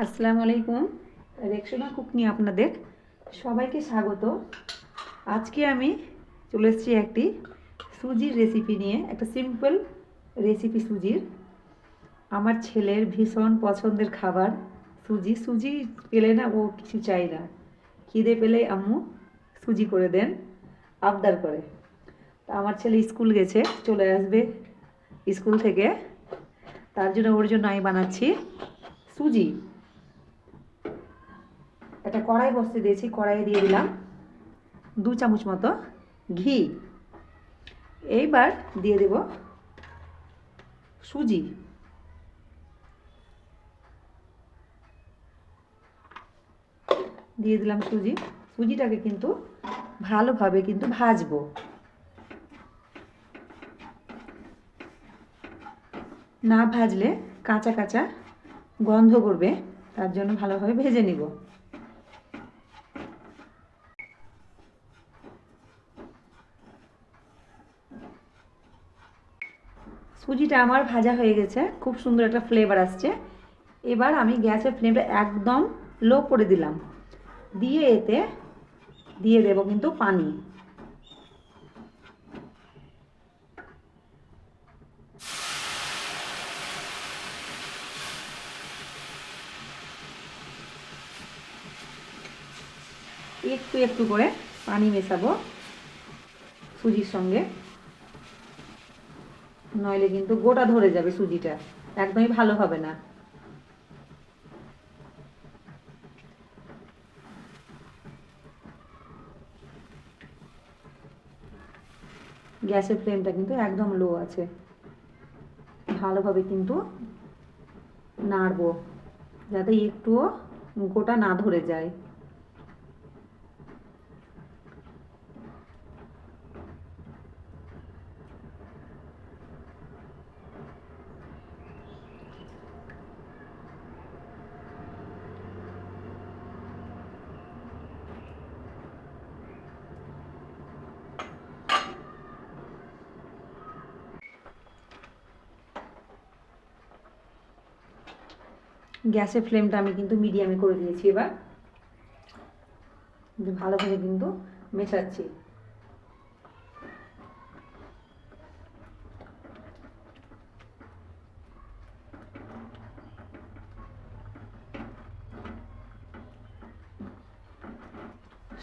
আসসালামু আলাইকুম। Rexona cook নিয়ে আপনাদের সবাইকে স্বাগত। আজকে আমি চলে এসেছি একটি সুজির রেসিপি নিয়ে, একটা সিম্পল রেসিপি সুজির। আমার ছেলের ভীষণ পছন্দের খাবার সুজি। সুজি পেলে না ও কিছু চাই না, খিদে পেলে আম্মু সুজি করে দেন আবদার করে। তা আমার ছেলে স্কুল গেছে, চলে আসবে স্কুল থেকে, তার জন্য ওর জন্য আমি বানাচ্ছি সুজি। একটা কড়াই বসতে দিয়েছি, কড়াইয়ে দিয়ে দিলাম 2 চামচ মতো ঘি। এইবার দিয়ে দেব সুজি। দিয়ে দিলাম সুজি। সুজিটাকে কিন্তু ভালোভাবে ভাজবো। না ভাজলে কাঁচা কাঁচা গন্ধ করবে, তার জন্য ভালোভাবে ভেজে নিব। সুজিটা আমার ভাজা হয়ে গেছে, খুব সুন্দর একটা ফ্লেভার আসছে। এবার আমি গ্যাসের ফ্লেমটা একদম লো করে দিলাম, দিয়ে এতে দিয়ে দেব কিন্তু পানি। একটু একটু করে পানি মেশাবো সুজির সঙ্গে, নইলে কিন্তু গোটা ধরে যাবে সুজিটা, একদমই ভালো হবে না। গ্যাসের ফ্লেমটা কিন্তু একদম লো আছে। ভালোভাবে কিন্তু নাড়বো যাতে একটুও গোটা না ধরে যায়। গ্যাসের ফ্লেমটা আমি কিন্তু মিডিয়ামে করে দিয়েছি। এবার ভালোভাবে কিন্তু মেশাচ্ছি।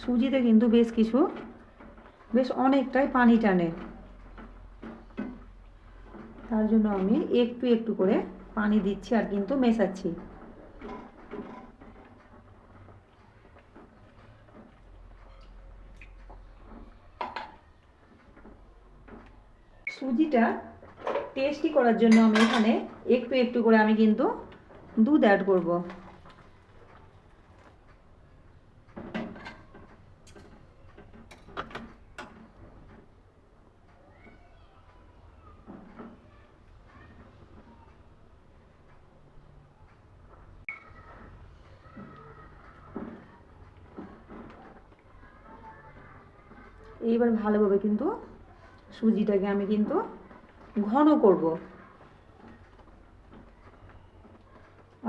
সুজিতে কিন্তু বেশ অনেকটাই পানি টানে, তার জন্য আমি একটু একটু করে পানি দিচ্ছি আর কিন্তু মেশাচ্ছি। সুজিটা টেস্টি করার জন্য আমি এখানে একটু একটু করে আমি কিন্তু দুধ অ্যাড করব। এইবার ভালোভাবে কিন্তু সুজিটাকে আমি কিন্তু ঘন করব।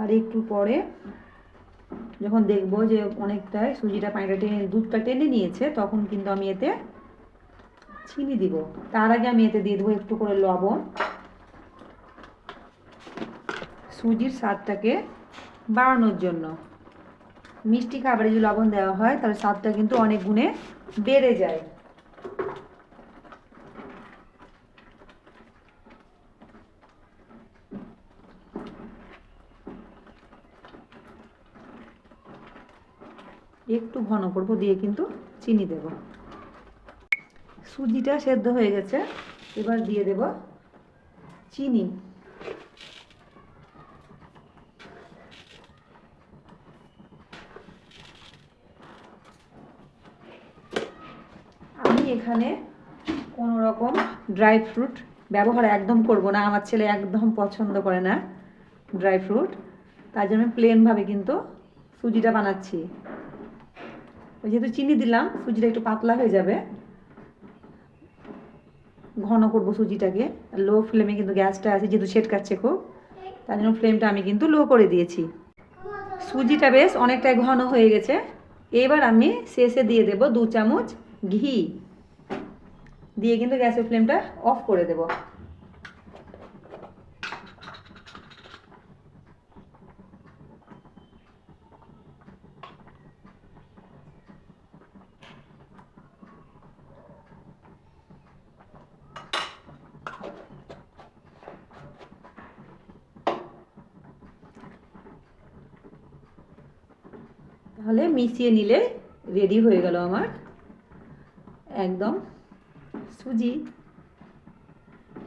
আর একটু পরে যখন দেখব যে অনেকটাই সুজিটা পানিটা টেনে দুধটা টেনে নিয়েছে, তখন কিন্তু আমি এতে চিনি দিব। তার আগে আমি এতে দিয়ে দেবো একটু করে লবণ, সুজির স্বাদটাকে বাড়ানোর জন্য। মিষ্টি খাবারে যদি লবণ দেওয়া হয় তাহলে স্বাদটা কিন্তু অনেক গুণে বেড়ে যায়। একটু ঘন করব, দিয়ে কিন্তু চিনি দেব। সুজিটা সেদ্ধ হয়ে গেছে, এবার দিয়ে দেব চিনি। আমি এখানে কোনো রকম ড্রাই ফ্রুট ব্যবহার একদম করব না, আমার ছেলে একদম পছন্দ করে না ড্রাই ফ্রুট, তার জন্য প্লেনভাবে কিন্তু সুজিটা বানাচ্ছি। যেহেতু চিনি দিলাম, সুজিটা একটু পাতলা হয়ে যাবে। ঘন করব সুজিটাকে, লো ফ্লেমে কিন্তু গ্যাসটা আছে, যেহেতু ছেটকাচ্ছে খুব, তার জন্য ফ্লেমটা আমি কিন্তু লো করে দিয়েছি। সুজিটা বেশ অনেকটাই ঘন হয়ে গেছে। এবার আমি শেষে দিয়ে দেব 2 চামচ ঘি, দিয়ে কিন্তু গ্যাসের ফ্লেমটা অফ করে দেব। তাহলে মিশিয়ে নিলে রেডি হয়ে গেল আমার একদম সুজি,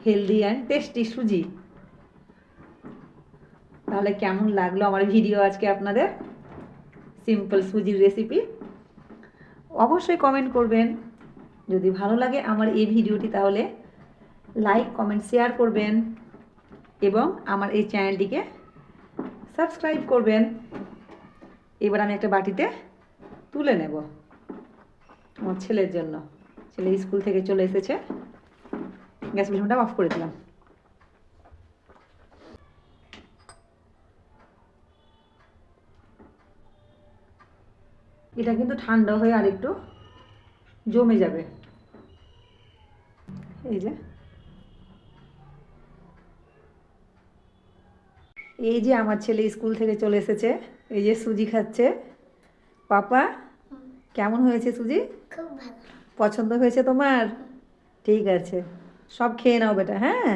হেলদি অ্যান্ড টেস্টি সুজি। তাহলে কেমন লাগলো আমার ভিডিও আজকে আপনাদের, সিম্পল সুজির রেসিপি? অবশ্যই কমেন্ট করবেন। যদি ভালো লাগে আমার এই ভিডিওটি তাহলে লাইক, কমেন্ট, শেয়ার করবেন এবং আমার এই চ্যানেলটিকে সাবস্ক্রাইব করবেন। এবার আমি একটা বাটিতে তুলে নেব আমার ছেলের জন্য। ছেলে স্কুল থেকে চলে এসেছে। গ্যাস ফ্লেমটা অফ করে দিলাম। এটা কিন্তু ঠান্ডা হয়ে আর একটু জমে যাবে। এই যে আমার ছেলে স্কুল থেকে চলে এসেছে, এই যে সুজি খাচ্ছে। পাপা, কেমন হয়েছে সুজি? খুব ভালো। পছন্দ হয়েছে তোমার? ঠিক আছে, সব খেয়ে নাও বেটা। হ্যাঁ।